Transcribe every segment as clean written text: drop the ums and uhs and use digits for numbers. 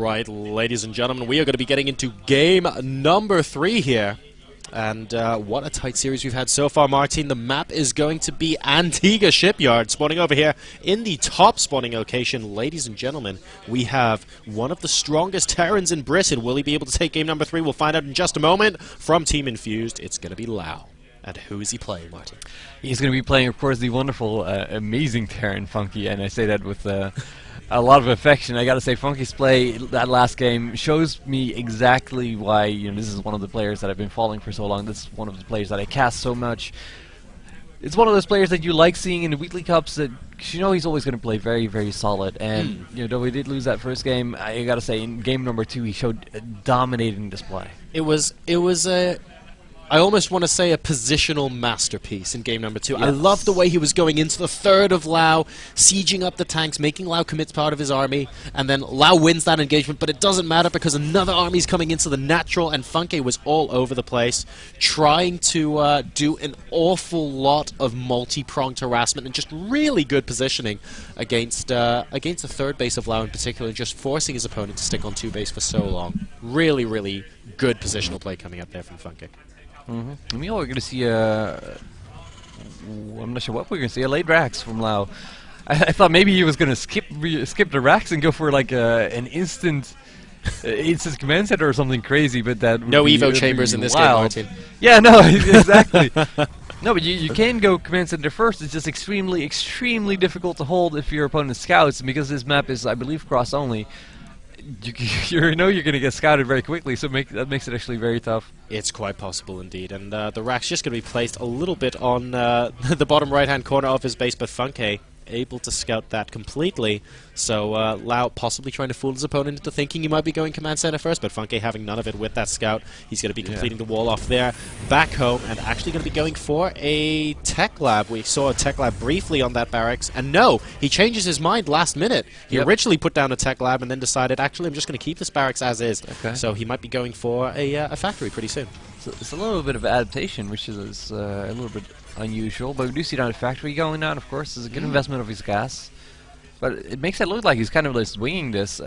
Alright, ladies and gentlemen, we are going to be getting into game number 3 here. And what a tight series we've had so far, Martin. The map is going to be Antigua Shipyard, spawning over here in the top spawning location. Ladies and gentlemen, we have one of the strongest Terrans in Britain. Will he be able to take game number 3? We'll find out in just a moment. From Team Infused, it's going to be Lau. And who is he playing, Martin? He's going to be playing, of course, the wonderful, amazing Terran Funky, and I say that with a lot of affection. I got to say, Funky's play that last game shows me exactly why this is one of the players that I've been following for so long. This is one of the players that I cast so much. It's one of those players that you like seeing in the weekly cups that he's always going to play very, very solid. And though we did lose that first game, I got to say, in game number 2, he showed a dominating display. It was a... I almost want to say a positional masterpiece in game number 2. Yes. I love the way he was going into the third of Lau, sieging up the tanks, making Lau commit part of his army, and then Lau wins that engagement, but it doesn't matter because another army's coming into the natural, and Funkay was all over the place, trying to do an awful lot of multi-pronged harassment and just really good positioning against the third base of Lau in particular, just forcing his opponent to stick on 2 base for so long. Really, really good positional play coming up there from Funkay. I mean, we're going to see I'm not sure what we're going to see. A late Rax from Lau. I thought maybe he was going to skip the Rax and go for like an instant command center or something crazy, but that no Evo chambers in this game, Martin. Yeah, no, exactly. No, but you can go command center first. It's just extremely, extremely difficult to hold if your opponent scouts, and because this map is, I believe, cross only. You're going to get scouted very quickly, so that makes it actually very tough. It's quite possible indeed, and the Rack's just going to be placed a little bit on the bottom right-hand corner of his base, but Funkay able to scout that completely. So Lau possibly trying to fool his opponent into thinking he might be going command center first, but Funkay having none of it with that scout. He's going to be completing the wall off there, back home, and actually going to be going for a tech lab. We saw a tech lab briefly on that barracks, and no, he changes his mind last minute. He originally put down a tech lab and then decided, actually, I'm just going to keep this barracks as is. Okay. So he might be going for a factory pretty soon. So it's a little bit of adaptation, which is a little bit unusual, but we do see down a factory going down, of course. It's a good investment of his gas. But it makes it look like he's kind of just winging this.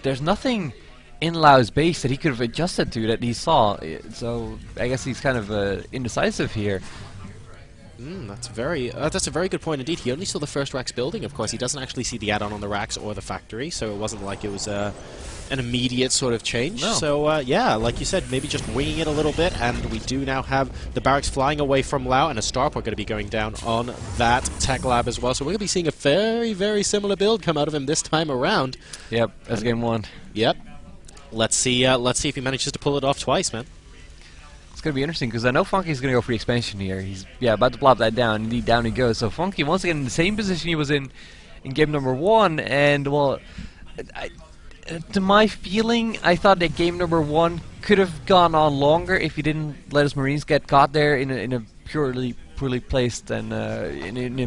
There's nothing in Lau's base that he could have adjusted to that he saw. So I guess he's kind of indecisive here. That's a very good point indeed. He only saw the first Rack's building, of course. He doesn't actually see the add-on on the Racks or the factory, so it wasn't like it was an immediate sort of change. No. So, yeah, like you said, maybe just winging it a little bit, and we do now have the barracks flying away from Lau, and a starport going to be going down on that tech lab as well. So we're going to be seeing a very, very similar build come out of him this time around. Yep, that's game 1. Yep. Let's see if he manages to pull it off twice, man. It's going to be interesting, because I know Funky's going to go for the expansion here. He's about to plop that down. Indeed, down he goes. So Funky, once again, in the same position he was in game number 1, and, well, to my feeling, I thought that game number 1 could have gone on longer if he didn't let his Marines get caught there in a poorly placed and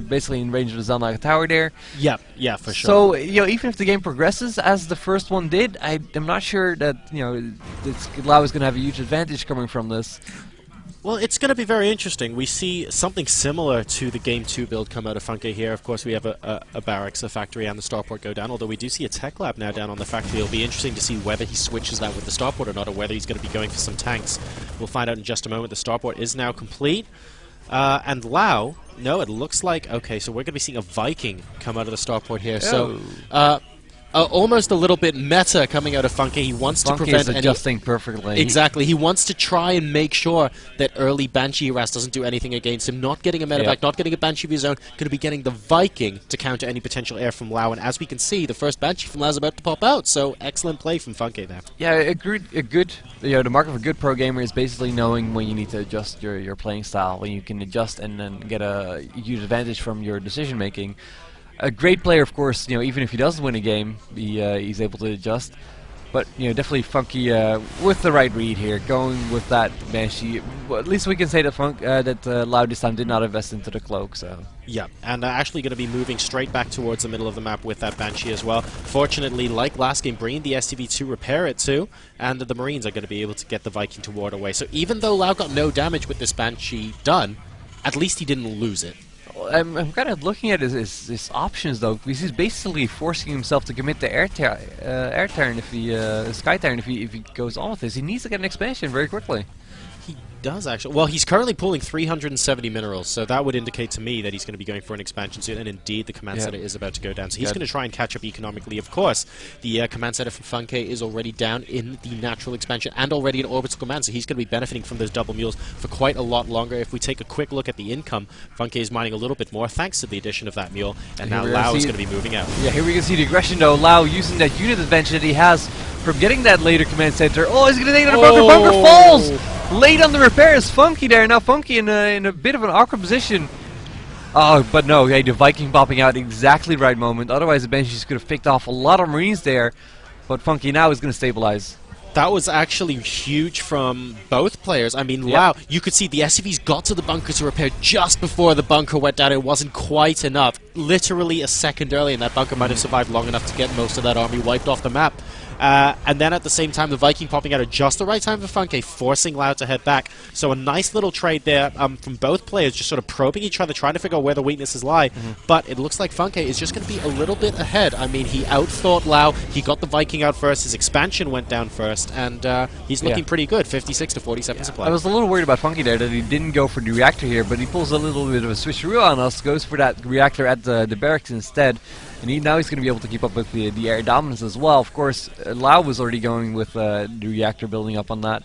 basically in range of the Zelnaka tower there. Yeah, for sure. So even if the game progresses as the first one did, I'm not sure that Lau is going to have a huge advantage coming from this. Well, it's going to be very interesting. We see something similar to the Game 2 build come out of Funkay here. Of course, we have a barracks, a factory, and the starport go down, although we do see a tech lab now down on the factory. It'll be interesting to see whether he switches that with the starport or not, or whether he's going to be going for some tanks. We'll find out in just a moment. The starport is now complete. And Lau, no, it looks like... Okay, so we're going to be seeing a Viking come out of the starport here. So, almost a little bit meta coming out of Funkay. He wants to prevent any... adjusting perfectly. Exactly. He wants to try and make sure that early Banshee harass doesn't do anything against him. Not getting a medevac, not getting a Banshee of his own. Going to be getting the Viking to counter any potential air from Lau. And as we can see, the first Banshee from Lau is about to pop out. So, excellent play from Funkay there. Yeah, a good the mark of a good pro gamer is basically knowing when you need to adjust your playing style, when you can adjust and then get a huge advantage from your decision making. A great player, of course, even if he doesn't win a game, he's able to adjust. But, definitely Funky with the right read here, going with that Banshee. Well, at least we can say that Lau this time did not invest into the cloak, so... Yeah, and actually going to be moving straight back towards the middle of the map with that Banshee as well. Fortunately, like last game, bringing the STV to repair it too, and the Marines are going to be able to get the Viking to ward away. So even though Lau got no damage with this Banshee done, at least he didn't lose it. I'm kind of looking at his options though, because he's basically forcing himself to commit the air turn if he sky turn if he goes on with this. He needs to get an expansion very quickly. He does actually. Well, he's currently pulling 370 minerals, so that would indicate to me that he's going to be going for an expansion soon, and indeed the command center is about to go down. So he's going to try and catch up economically. Of course, the command center from funkay is already down in the natural expansion and already in orbital command, so he's going to be benefiting from those double mules for quite a lot longer. If we take a quick look at the income, funkay is mining a little bit more thanks to the addition of that mule, and now Lau is going to be moving out. Yeah, here we can see the aggression though. Lau using that unit advantage that he has from getting that later command center. Oh, he's going to take another bunker. Bunker falls! Late on the repairs, Funky there. Now Funky in a bit of an awkward position. Oh, but no, hey, the Viking popping out exactly the right moment. Otherwise, the Banshees could have picked off a lot of Marines there. But Funky now is going to stabilize. That was actually huge from both players. I mean, Lau, you could see the SCVs got to the bunker to repair just before the bunker went down. It wasn't quite enough. Literally a second early, and that bunker might have survived long enough to get most of that army wiped off the map. And then at the same time, the Viking popping out at just the right time for funkay, forcing Lau to head back. So a nice little trade there from both players, just sort of probing each other, trying to figure out where the weaknesses lie. But it looks like funkay is just going to be a little bit ahead. I mean, he outthought Lau. He got the Viking out first. His expansion went down first. And he's looking pretty good, 56 to 47 supply. I was a little worried about Funky there, that he didn't go for the reactor here, but he pulls a little bit of a switcheroo on us, goes for that reactor at the barracks instead. And now he's going to be able to keep up with the air dominance as well. Of course, Lau was already going with the reactor building up on that.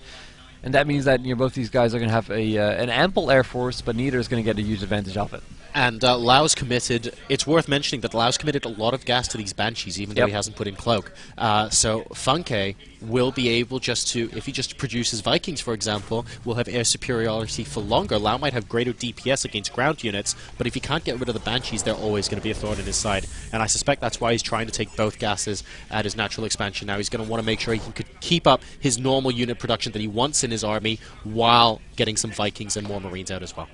And that means that both these guys are going to have an ample air force, but neither is going to get a huge advantage off it. And Lau's committed, it's worth mentioning that Lau's committed a lot of gas to these Banshees, even though he hasn't put in Cloak. So funkay will be able just to, if he just produces Vikings, for example, will have air superiority for longer. Lau might have greater DPS against ground units, but if he can't get rid of the Banshees, they're always going to be a thorn in his side. And I suspect that's why he's trying to take both gases at his natural expansion now. He's going to want to make sure he can keep up his normal unit production that he wants in his army while getting some Vikings and more Marines out as well.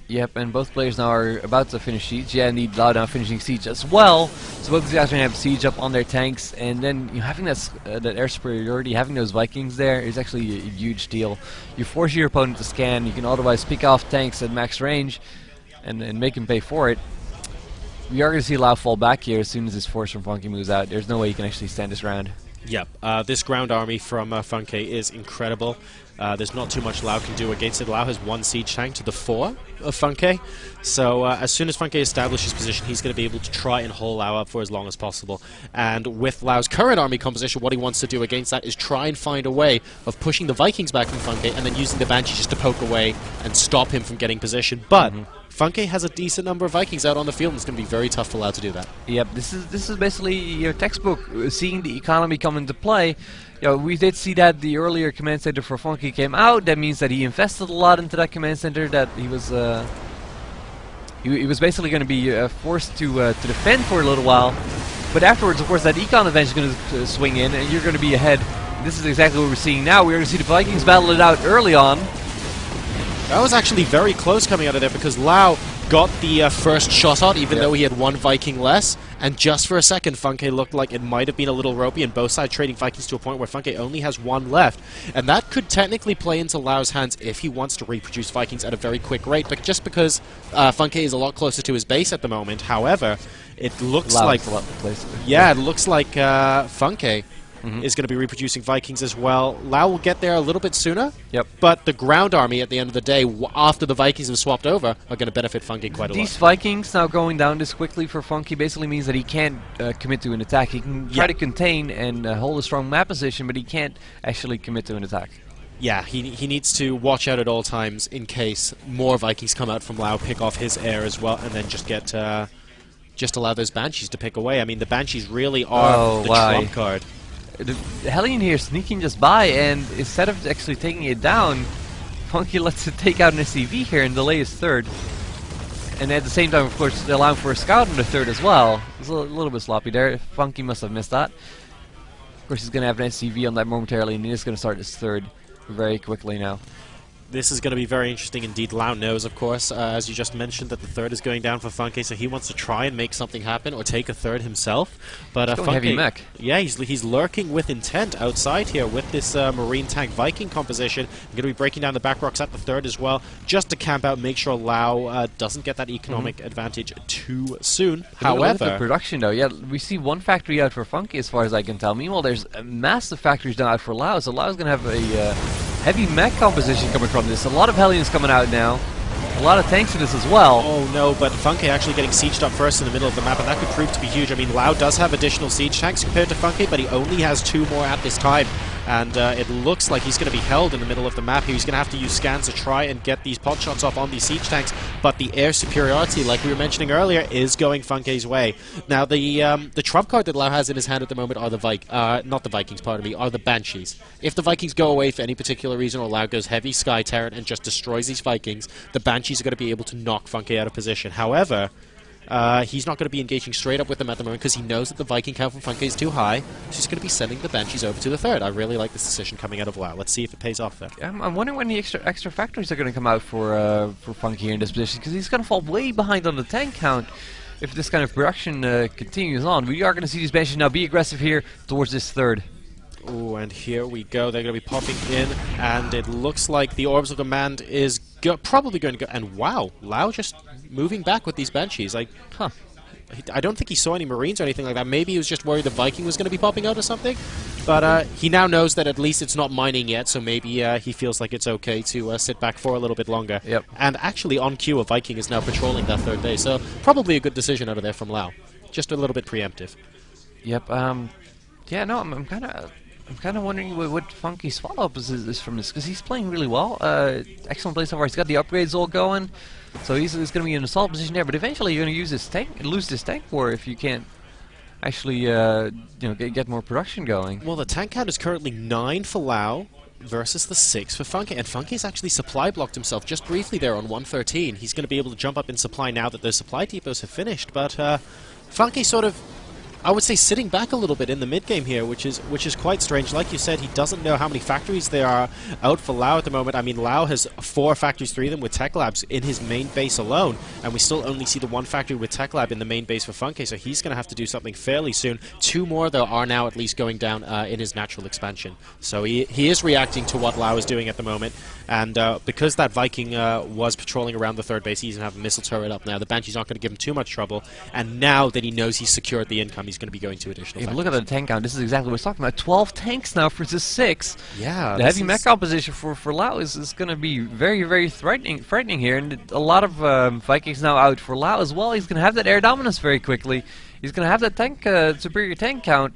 Yep, and both players now are about to finish siege. Yeah, indeed, Lau now finishing siege as well. So both these guys are going to have siege up on their tanks, and then having that air superiority, having those Vikings there is actually a huge deal. You force your opponent to scan, you can otherwise pick off tanks at max range and make him pay for it. We are going to see Lau fall back here as soon as his force from Funky moves out. There's no way he can actually stand this round. Yep, this ground army from funkay is incredible. There's not too much Lau can do against it. Lau has one siege tank to the 4 of funkay. So as soon as funkay establishes position, he's going to be able to try and hold Lau up for as long as possible. And with Lau's current army composition, what he wants to do against that is try and find a way of pushing the Vikings back from funkay and then using the Banshees just to poke away and stop him from getting position. But funkay has a decent number of Vikings out on the field, and it's going to be very tough for Lau to do that. Yep, this is basically your textbook, seeing the economy come into play. We did see that the earlier command center for Funky came out. That means that he invested a lot into that command center. That he was basically going to be forced to defend for a little while. But afterwards, of course, that econ advantage is going to swing in, and you're going to be ahead. This is exactly what we're seeing now. We're going to see the Vikings battle it out early on. That was actually very close coming out of there because Lau got the first shot out, even though he had one Viking less. And just for a second, funkay looked like it might have been a little ropey, and both sides trading Vikings to a point where funkay only has one left. And that could technically play into Lau's hands if he wants to reproduce Vikings at a very quick rate, but just because funkay is a lot closer to his base at the moment. However, it looks like it looks like funkay is going to be reproducing Vikings as well. Lau will get there a little bit sooner, but the ground army at the end of the day, after the Vikings have swapped over, are going to benefit funkay quite a lot. These Vikings now going down this quickly for Funky basically means that he can't commit to an attack. He can try to contain and hold a strong map position, but he can't actually commit to an attack. Yeah, he needs to watch out at all times in case more Vikings come out from Lau, pick off his air as well, and then just get just allow those Banshees to pick away. I mean, the Banshees really are the trump card. The Hellion here sneaking just by, and instead of actually taking it down, Funky lets it take out an SCV here and delay his third. And at the same time, of course, allowing for a scout in the third as well. It's a little bit sloppy there. Funky must have missed that. Of course, he's going to have an SCV on that momentarily, and he's going to start his third very quickly now. This is going to be very interesting indeed. Lau knows, of course, as you just mentioned, that the third is going down for Funkay, so he wants to try and make something happen or take a third himself. But Funkay, heavy mech. Yeah, he's lurking with intent outside here with this Marine Tank Viking composition. I'm going to be breaking down the back rocks at the third as well, just to camp out, make sure Lau doesn't get that economic advantage too soon. However, the production though, yeah, we see one factory out for Funkay as far as I can tell. Meanwhile, there's massive factories now out for Lau, so Lau's going to have a heavy mech composition coming from this. A lot of Hellions coming out now. A lot of tanks in this as well. Oh no, but Funkay actually getting sieged up first in the middle of the map, and that could prove to be huge. I mean, Lau does have additional siege tanks compared to Funkay, but he only has 2 more at this time. And it looks like he's going to be held in the middle of the map. He's going to have to use scans to try and get these pot shots off on these siege tanks. But the air superiority, like we were mentioning earlier, is going Funkay's way. Now, the trump card that Lau has in his hand at the moment are the not the Vikings, pardon me, are the Banshees. If the Vikings go away for any particular reason, or Lau goes heavy Sky Tyrant and just destroys these Vikings, the Banshees are going to be able to knock Funkay out of position. However, he's not going to be engaging straight up with them at the moment because he knows that the Viking count from Funkay is too high. So he's going to be sending the Banshees over to the third. I really like this decision coming out of Lau. Let's see if it pays off there. I'm wondering when the extra factories are going to come out for Funkay here in this position, because he's going to fall way behind on the tank count if this kind of production continues on. We are going to see these Banshees now be aggressive here towards this third. Oh, and here we go. They're going to be popping in, and it looks like the Orbs of Command is probably going to go. And wow, Lau just moving back with these Banshees. I don't think he saw any Marines or anything like that. Maybe he was just worried the Viking was going to be popping out or something. But he now knows that at least it's not mining yet, so maybe he feels like it's okay to sit back for a little bit longer. Yep. And actually, on cue, a Viking is now patrolling that third base, so probably a good decision out of there from Lau. Just a little bit preemptive. Yep. Yeah. No. I'm kind of wondering what Funkay's follow-up is from this, because he's playing really well. Excellent play so far. He's got the upgrades all going, so he's going to be in a solid position there. But eventually, you're going to use this tank, lose this tank war if you can't actually, get more production going. Well, the tank count is currently 9 for Lau versus the 6 for Funkay, and Funkay's actually supply blocked himself just briefly there on 113. He's going to be able to jump up in supply now that those supply depots have finished, but Funkay sort of, I would say, sitting back a little bit in the mid-game here, which is quite strange. Like you said, he doesn't know how many factories there are out for Lau at the moment. I mean, Lau has 4 factories, 3 of them with Tech Labs in his main base alone, and we still only see the 1 factory with Tech Lab in the main base for Funkay, so he's going to have to do something fairly soon. 2 more, though, are now at least going down in his natural expansion. So he is reacting to what Lau is doing at the moment, and because that Viking was patrolling around the third base, he's going to have a missile turret up now. The Banshee's not going to give him too much trouble, and now that he knows he's secured the income, he's going to be going to additional factories. Look at the tank count. This is exactly what we're talking about. 12 tanks now for this 6. Yeah. The heavy mech composition for Lau is going to be very, very frightening here, and a lot of Vikings now out for Lau as well. He's going to have that air dominance very quickly. He's going to have that tank superior tank count.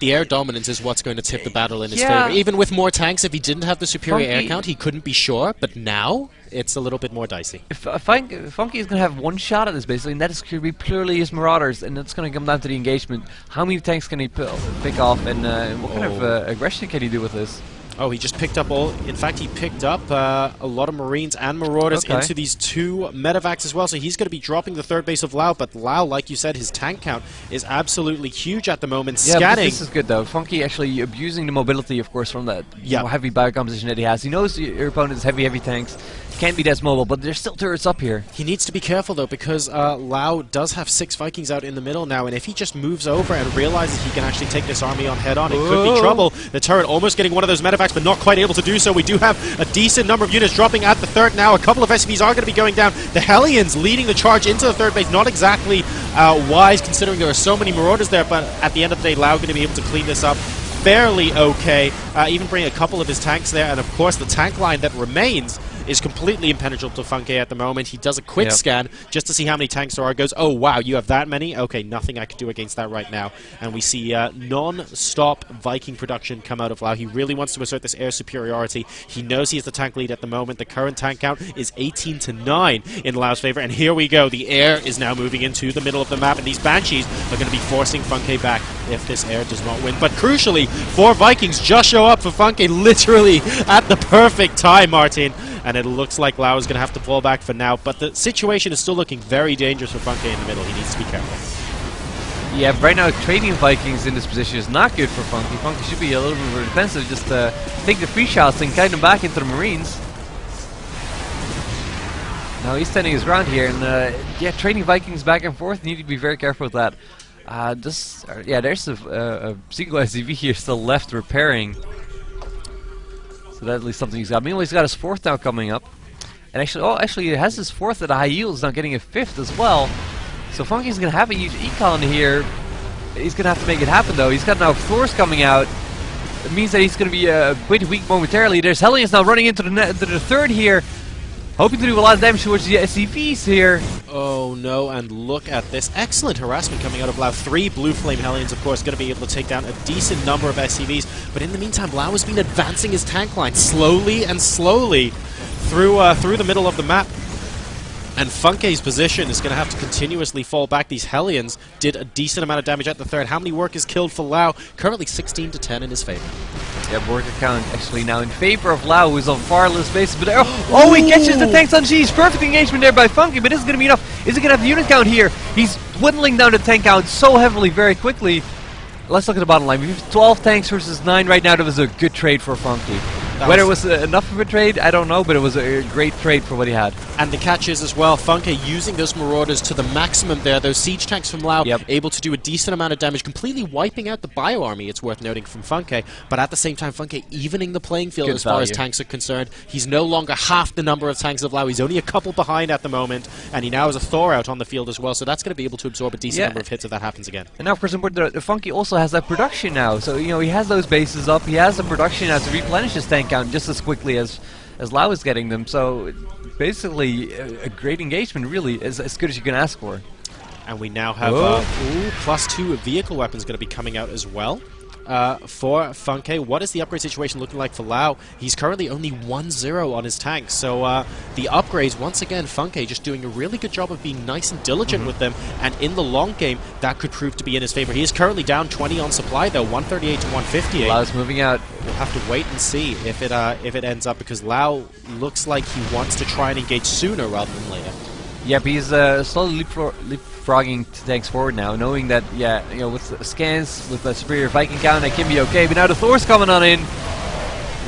The air dominance is what's going to tip the battle in his favor. Even with more tanks, if he didn't have the superior air count, he couldn't be sure. But now, it's a little bit more dicey. Funkay is going to have 1 shot at this, basically, and that is going to be purely his Marauders, and it's going to come down to the engagement. How many tanks can he pick off, and what kind of aggression can he do with this? Oh, he just picked up all... In fact, he picked up a lot of Marines and Marauders into these 2 medevacs as well, so he's going to be dropping the third base of Lau, but Lau, like you said, his tank count is absolutely huge at the moment. Yeah, scanning... this is good, though. Funkay actually abusing the mobility, of course, from that heavy bio composition that he has. He knows your opponent is heavy tanks. Can't be that mobile, but there's still turrets up here. He needs to be careful, though, because Lau does have 6 Vikings out in the middle now, and if he just moves over and realizes he can actually take this army on head-on, it could be trouble. The turret almost getting one of those medevacs, but not quite able to do so. We do have a decent number of units dropping at the third now. A couple of SCVs are going to be going down. The Hellions leading the charge into the third base. Not exactly wise, considering there are so many Marauders there, but at the end of the day, Lau going to be able to clean this up fairly okay. Even bring a couple of his tanks there, and of course the tank line that remains is completely impenetrable to Funkay at the moment. He does a quick scan just to see how many tanks there are. Goes, oh wow, you have that many? Okay, nothing I can do against that right now. And we see non-stop Viking production come out of Lau. He really wants to assert this air superiority. He knows he is the tank lead at the moment. The current tank count is 18-9 in Lau's favor. And here we go. The air is now moving into the middle of the map, and these Banshees are going to be forcing Funkay back if this air does not win. But crucially, 4 Vikings just show up for Funkay literally at the perfect time, Martin. And it looks like Lau is going to have to fall back for now. But the situation is still looking very dangerous for Funkay in the middle. He needs to be careful. Yeah, right now trading Vikings in this position is not good for Funkay. Funkay should be a little bit more defensive. Just take the free shots and guide them back into the Marines. Now he's standing his ground here, and yeah, trading Vikings back and forth. Need to be very careful with that. Yeah, there's a single SCV here still left repairing. So that's at least something he's got. Meanwhile, he's got his 4th now coming up. And actually, he has his 4th at a high yield. He's now getting a 5th as well. So Funky's going to have a huge econ here. He's going to have to make it happen, though. He's got now Thors coming out. It means that he's going to be a bit weak momentarily. There's Hellions now running into the 3rd here. Hoping to do a lot of damage towards the SCVs here. Oh no, and look at this. Excellent harassment coming out of Lau. 3 Blue Flame Hellions, of course, going to be able to take down a decent number of SCVs. But in the meantime, Lau has been advancing his tank line slowly and slowly through the middle of the map. And Funkay's position is going to have to continuously fall back. These Hellions did a decent amount of damage at the 3rd. How many workers killed for Lau? Currently 16 to 10 in his favor. Yeah, worker count actually now in favor of Lau, who's on far less bases. But oh, he catches the tanks on G's. Perfect engagement there by Funky, but this is going to be enough. Is he going to have the unit count here? He's whittling down the tank count so heavily very quickly. Let's look at the bottom line. We have 12 tanks versus 9 right now. That was a good trade for Funky. Whether it was enough of a trade, I don't know, but it was a great trade for what he had. And the catch is as well, Funkay using those Marauders to the maximum there. Those siege tanks from Lau able to do a decent amount of damage, completely wiping out the bio army, it's worth noting, from Funkay. But at the same time, Funkay evening the playing field as far as tanks are concerned. He's no longer half the number of tanks of Lau. He's only a couple behind at the moment, and he now has a Thor out on the field as well, so that's going to be able to absorb a decent number of hits if that happens again. And now, of course, important, the Funky also has that production now. So, you know, he has those bases up. He has the production now to replenish his tank count just as quickly as Lau is getting them. So basically a great engagement, really, as good as you can ask for. And we now have +2 vehicle weapons going to be coming out as well for Funkay. What is the upgrade situation looking like for Lau? He's currently only 1-0 on his tanks, so the upgrades, once again, Funkay just doing a really good job of being nice and diligent with them, and in the long game, that could prove to be in his favor. He is currently down 20 on supply, though, 138 to 158. Lau's moving out. We'll have to wait and see if it ends up, because Lau looks like he wants to try and engage sooner rather than later. Yep, he's slowly leapfrogging tanks forward now, knowing that, yeah, you know, with scans, with a superior Viking count, that can be okay. But now the Thor's coming on in.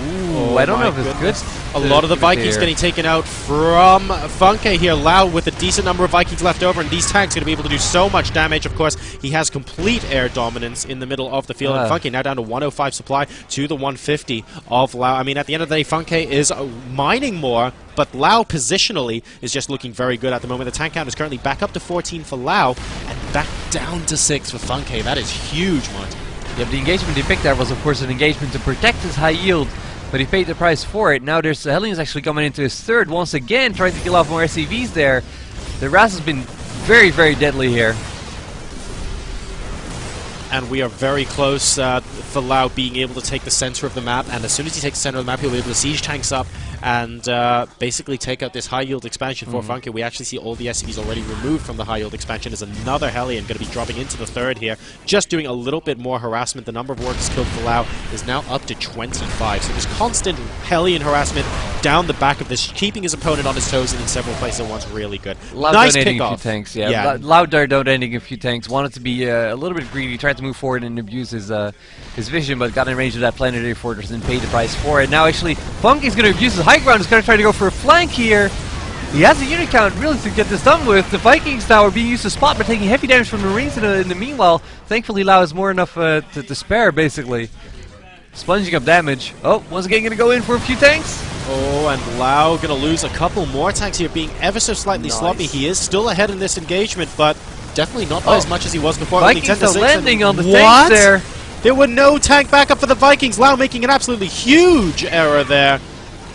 Ooh, I don't know if it's good. A lot of the Vikings getting taken out from Funkay here. Lau with a decent number of Vikings left over, and these tanks are going to be able to do so much damage. Of course, he has complete air dominance in the middle of the field, and Funkay now down to 105 supply to the 150 of Lau. I mean, at the end of the day, Funkay is mining more, but Lau positionally is just looking very good at the moment. The tank count is currently back up to 14 for Lau, and back down to 6 for Funkay. That is huge, Martin. Yep, the engagement he picked there was, of course, an engagement to protect his high yield, but he paid the price for it. Now there's Hellions actually coming into his 3rd once again, trying to kill off more SCVs there. The Raz has been very, very deadly here. And we are very close for Lau being able to take the center of the map, and as soon as he takes the center of the map, he'll be able to siege tanks up and basically take out this high-yield expansion for Funkay. We actually see all the SCVs already removed from the high-yield expansion. There's another Hellion going to be dropping into the 3rd here, just doing a little bit more harassment. The number of workers killed for Lau is now up to 25, so there's constant Hellion harassment down the back of this, keeping his opponent on his toes and in several places at once. Really good. Lau nice donating pickoff. A few tanks, yeah. Lau donating a few tanks, wanted to be a little bit greedy, tried to move forward and abuse his vision, but got in range of that planetary fortress and paid the price for it. Now actually, Funky's going to abuse his high ground, he's going to try to go for a flank here. He has a unit count really to get this done with. The Vikings now are being used to spot, but taking heavy damage from the Marines in the meanwhile. Thankfully, Lau has more enough to spare, basically. Sponging up damage. Oh, once again going to go in for a few tanks. Oh, and Lau going to lose a couple more tanks here, being ever so slightly sloppy. He is still ahead in this engagement, but definitely not by as much as he was before. Vikings are landing on the tanks there. There were no tank backup for the Vikings. Lau making an absolutely huge error there.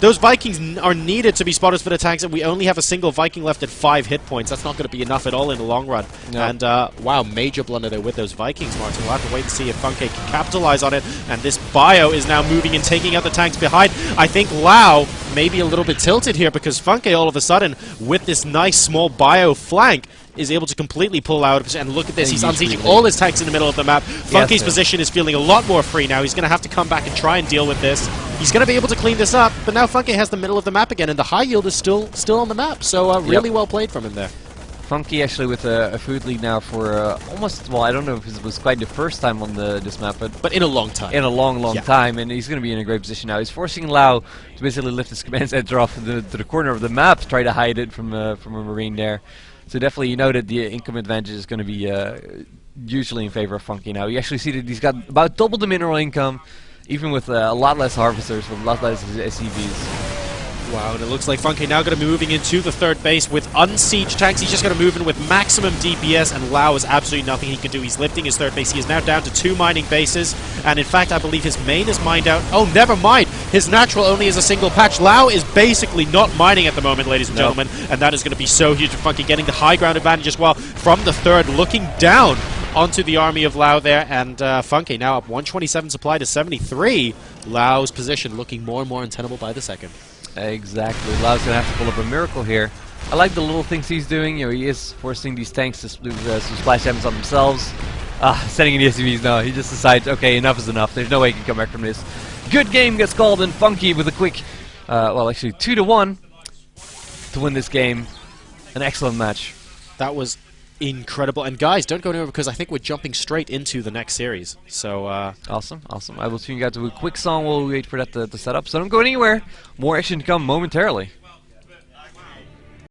Those Vikings are needed to be spotters for the tanks, and we only have a single Viking left at 5 hit points. That's not going to be enough at all in the long run. No. And, wow, major blunder there with those Vikings, Martin. We'll have to wait and see if Funkay can capitalize on it. And this bio is now moving and taking out the tanks behind. I think Lau may be a little bit tilted here, because Funkay all of a sudden, with this nice small bio flank, is able to completely pull out, and look at this, he's unsieging all his tanks in the middle of the map. Funkay's position is feeling a lot more free now. He's going to have to come back and try and deal with this. He's going to be able to clean this up, but now Funkay has the middle of the map again, and the high yield is still on the map, so really well played from him there. Funky actually with a food lead now for almost, well, I don't know if it was quite the first time on this map, but in a long time. In a long time, and he's going to be in a great position now. He's forcing Lau to basically lift his command center off to the corner of the map, try to hide it from a Marine there. So definitely, you know that the income advantage is going to be usually in favor of Funky now. You actually see that he's got about double the mineral income, even with a lot less harvesters, with a lot less SCVs. Wow, and it looks like Funkay now going to be moving into the third base with unsieged tanks. He's just going to move in with maximum DPS, and Lau is absolutely nothing he can do. He's lifting his third base. He is now down to 2 mining bases, and in fact, I believe his main is mined out. Oh, never mind. His natural only is a single patch. Lau is basically not mining at the moment, ladies and gentlemen, and that is going to be so huge for Funky, getting the high ground advantage as well from the third, looking down onto the army of Lau there, and Funky now up 127 supply to 73. Lau's position looking more and more untenable by the second. Exactly. Lau's going to have to pull up a miracle here. I like the little things he's doing. You know, he is forcing these tanks to do some splash damage on themselves. Sending in the SCVs, no. He just decides, okay, enough is enough. There's no way he can come back from this. Good game gets called, and Funky with a quick, well, actually 2-1 to win this game. An excellent match. That was incredible. And guys, don't go anywhere because I think we're jumping straight into the next series. So awesome. I will tune you guys to a quick song while we wait for that to set up. So don't go anywhere. More action to come momentarily.